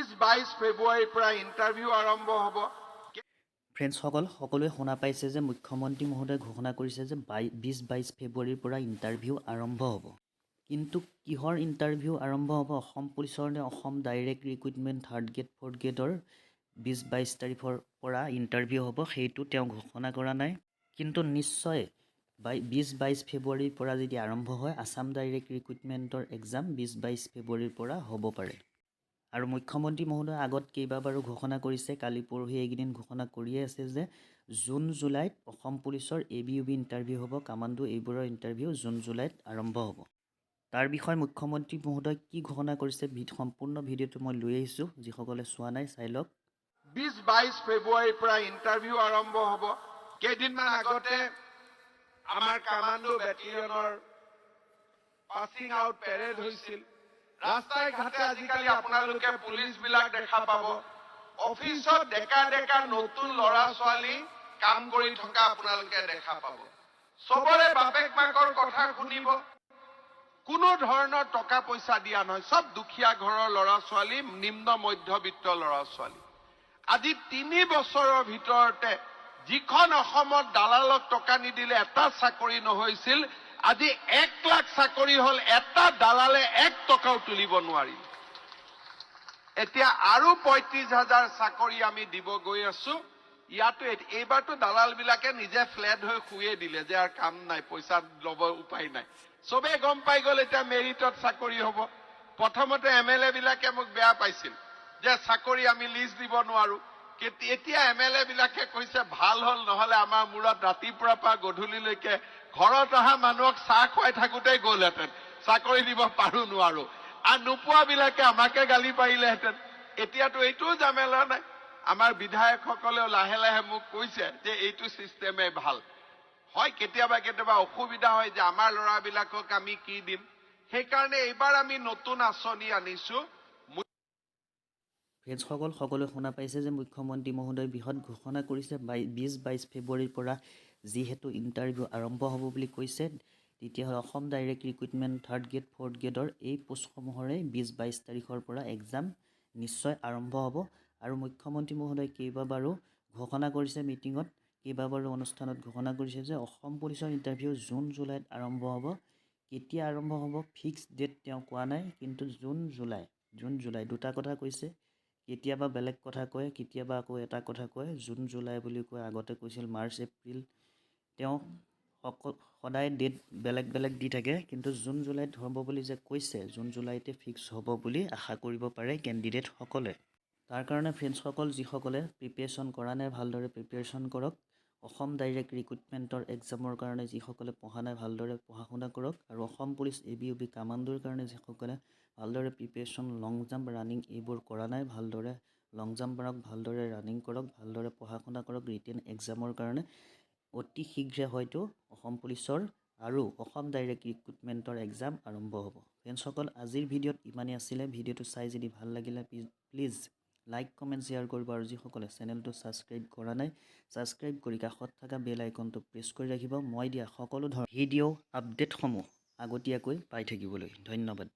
20-22 ফেব্ৰুৱাৰীৰ পৰা ইণ্টাৰভিউ আৰম্ভ হ'ব। ফ্ৰেণ্ডসকল, সকলোৱে শুনা পাইছে যে মুখ্যমন্ত্ৰী মহোদয়ে ঘোষণা কৰিছে যে 20-22 ফেব্ৰুৱাৰীৰ পৰা ইণ্টাৰভিউ আৰম্ভ হ'ব। কিন্তু কিহৰ ইণ্টাৰভিউ আৰম্ভ হ'ব? অসম পুলিচৰ নে Assam direct recruitment 3rd grade 4th গ্ৰেডৰ 20-22 তাৰিখৰ পৰা ইণ্টাৰভিউ হ'ব, সেইটো তেওঁ ঘোষণা কৰা নাই। কিন্তু নিশ্চয় 20-22 ফেব্ৰুৱাৰীৰ পৰা যদি আৰম্ভ হয়, আছাম ডাইৰেক্ট ৰিক্ৰুইটমেণ্টৰ এক্সাম 20-22 ফেব্ৰুৱাৰীৰ পৰা হ'ব পাৰে। আৰু মুখ্যমন্ত্ৰী মহোদয়ে আগত কেইবাবাৰো ঘোষণা কৰিছে, কালি পৰহি এইকেইদিন ঘোষণা কৰিয়ে আছে যে জুন জুলাইত অসম পুলিচৰ ABUB ইণ্টাৰভিউ হ'ব, কামাণ্ডো এইবোৰৰ ইণ্টাৰভিউ জুন জুলাইত আৰম্ভ হ'ব। তাৰ বিষয়ে মুখ্যমন্ত্ৰী মহোদয় কি ঘোষণা কৰিছে সম্পূৰ্ণ ভিডিঅ'টো মই লৈ আহিছোঁ, যিসকলে চোৱা নাই চাই লওক। 20-22 ফেব্ৰুৱাৰীৰ পৰা ইণ্টাৰভিউ আৰম্ভ হ'ব। কেইদিনমান আগতে আমাৰ কামাণ্ডো বেটেলিয়নৰ পাছিং আউট পেৰেড হৈছিল। ৰাস্তাই ঘাটে আজিকালি আপোনালোকে পুলিচবিলাক দেখা পাব। অফিচত ডেকা ডেকা নতুন ল'ৰা ছোৱালী কাম কৰি থকা আপোনালোকে দেখা পাব। চবৰে বাপেক মাকৰ কথা শুনিব। কোনো ধৰণৰ টকা পইচা দিয়া নহয়, সব দুখীয়া ঘৰৰ ল'ৰা ছোৱালী, নিম্ন মধ্যবিত্ত ল'ৰা ছোৱালী। আজি 3 বছৰৰ ভিতৰতে যিখন অসমত দালালক টকা নিদিলে এটা চাকৰি নহৈছিল, আজি 1 লাখ চাকৰি হ'ল, এটা দালালে 1 টকাও তুলিব নোৱাৰিল। এতিয়া আৰু 35,000 চাকৰি আমি দিব গৈ আছো। ইয়াতো এইবাৰতো দালালবিলাকে নিজে ফ্লেট হৈ শুয়ে দিলে যে আৰু কাম নাই, পইচা ল'ব উপায় নাই। চবেই গম পাই গ'ল এতিয়া মেৰিটত চাকৰি হ'ব। প্ৰথমতে MLA বিলাকে মোক বেয়া পাইছিল যে চাকৰি আমি লিষ্ট দিব নোৱাৰো। এতিয়া MLA বিলাকে কৈছে ভাল হ'ল, নহ'লে আমাৰ মূৰত ৰাতিপুৱাৰ পৰা গধূলিলৈকে ঘৰত অহা মানুহক চাহ খুৱাই থাকোঁতেই গ'লহেঁতেন, চাকৰি দিব পাৰো নোৱাৰো। আৰু নোপোৱাবিলাকে আমাকে গালি পাৰিলেহেঁতেন। এতিয়াতো এইটোও জামেলা নাই। আমাৰ বিধায়কসকলেও লাহে লাহে মোক কৈছে যে এইটো ছিষ্টেমে ভাল হয়। কেতিয়াবা কেতিয়াবা অসুবিধা হয় যে আমাৰ ল'ৰাবিলাকক আমি কি দিম। সেইকাৰণে এইবাৰ আমি নতুন আঁচনি আনিছো। ফ্ৰেণ্ডসকল, সকলোৱে শুনা পাইছে যে মুখ্যমন্ত্ৰী মহোদয়ে বৃহৎ ঘোষণা কৰিছে 20-22 ফেব্ৰুৱাৰীৰ পৰা যিহেতু ইণ্টাৰভিউ আৰম্ভ হ'ব বুলি কৈছে, তেতিয়াহ'লে Assam direct recruitment 3rd grade 4th গ্ৰেডৰ এই পোষ্টসমূহৰে 20-22 তাৰিখৰ পৰা এক্সাম নিশ্চয় আৰম্ভ হ'ব। আৰু মুখ্যমন্ত্ৰী মহোদয়ে কেইবাবাৰো ঘোষণা কৰিছে, মিটিঙত কেইবাবাৰো অনুষ্ঠানত ঘোষণা কৰিছে যে অসম পুলিচৰ ইণ্টাৰভিউ জুন জুলাইত আৰম্ভ হ'ব। কেতিয়া আৰম্ভ হ'ব ফিক্স ডেট তেওঁ কোৱা নাই, কিন্তু জুন জুলাই দুটা কথা কৈছে। কেতিয়াবা বেলেগ কথা কয়, কেতিয়াবা আকৌ এটা কথা কয়। জুন জুলাই বুলি কয়, আগতে কৈছিল মাৰ্চ এপ্ৰিল। তেওঁ সদায় ডেট বেলেগ বেলেগ দি থাকে, কিন্তু জুন জুলাইত হ'ব বুলি যে কৈছে, জুন জুলাইতে ফিক্স হ'ব বুলি আশা কৰিব পাৰে কেণ্ডিডেটসকলে। তাৰ কাৰণে ফ্ৰেণ্ডসকল, যিসকলে প্ৰিপেৰেশ্যন কৰা নাই ভালদৰে প্ৰিপেৰেশ্যন কৰক। অসম ডাইৰেক্ট ৰিক্ৰুইটমেণ্টৰ এক্সামৰ কাৰণে যিসকলে পঢ়া নাই ভালদৰে পঢ়া শুনা কৰক। আৰু অসম পুলিচ ABUB কামাণ্ডোৰ কাৰণে যিসকলে ভালদৰে প্ৰিপেৰেশ্যন, লং জাম্প, ৰানিং এইবোৰ কৰা নাই, ভালদৰে লং জাম্প মাৰক, ভালদৰে ৰানিং কৰক, ভালদৰে পঢ়া শুনা কৰক। ৰিটেন এক্সামৰ কাৰণে অতি শীঘ্ৰে হয়তো অসম পুলিচৰ আৰু অসম ডাইৰেক্ট ৰিক্ৰুইটমেণ্টৰ এক্সাম আৰম্ভ হ'ব। ফ্ৰেণ্ডসকল, আজিৰ ভিডিঅ'ত ইমানেই আছিলে। ভিডিঅ'টো চাই যদি ভাল লাগিলে প্লিজ লাইক, কমেণ্ট, শ্বেয়াৰ কৰিব। আৰু যিসকলে চেনেলটো ছাবস্ক্ৰাইব কৰা নাই, ছাবস্ক্ৰাইব কৰি কাষত থকা বেল আইকনটো প্ৰেছ কৰি ৰাখিব, মই দিয়া সকলো ধৰণৰ ভিডিঅ' আপডেটসমূহ আগতীয়াকৈ পাই থাকিবলৈ। ধন্যবাদ।